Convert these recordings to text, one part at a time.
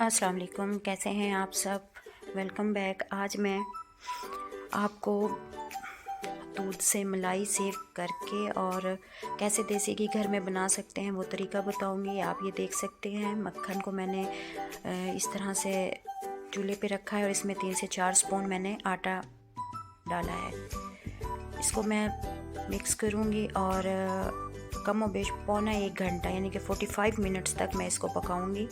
अस्सलाम वालेकुम, कैसे हैं आप सब। Welcome back. आज मैं आपको दूध से मलाई सेव करके और कैसे देसी घी घर में बना सकते हैं वो तरीका बताऊंगी। आप ये देख सकते हैं मक्खन को मैंने इस तरह से चूल्हे पे रखा है और इसमें 3 से 4 स्पून मैंने आटा डाला है। इसको मैं मिक्स करूंगी और कम और बेश पौना 1 घंटा यानी कि 45 मिनट्स तक मैं इसको पकाऊंगी।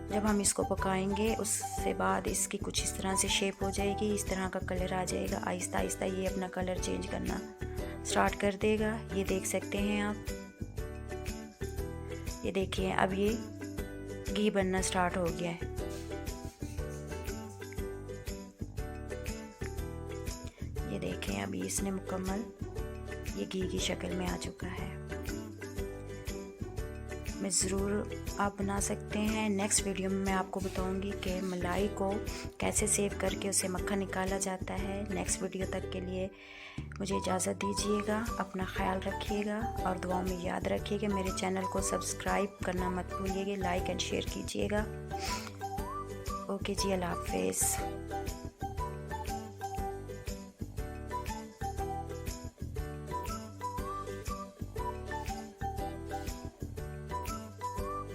जब हम इसको पकाएंगे उससे बाद इसकी कुछ इस तरह से शेप हो जाएगी, इस तरह का कलर आ जाएगा। आहिस्ता आहिस्ता ये अपना कलर चेंज करना स्टार्ट कर देगा। ये देख सकते हैं आप, ये देखिए अब ये घी बनना स्टार्ट हो गया है। ये देखें अभी इसने मुकम्मल ये घी की शक्ल में आ चुका है। मैं ज़रूर आप बना सकते हैं। नेक्स्ट वीडियो में मैं आपको बताऊंगी कि मलाई को कैसे सेव करके उसे मक्खन निकाला जाता है। नेक्स्ट वीडियो तक के लिए मुझे इजाज़त दीजिएगा। अपना ख्याल रखिएगा और दुआओं में याद रखिएगा। मेरे चैनल को सब्सक्राइब करना मत भूलिएगा, लाइक एंड शेयर कीजिएगा। ओके जी, अल्लाह हाफ़िज़।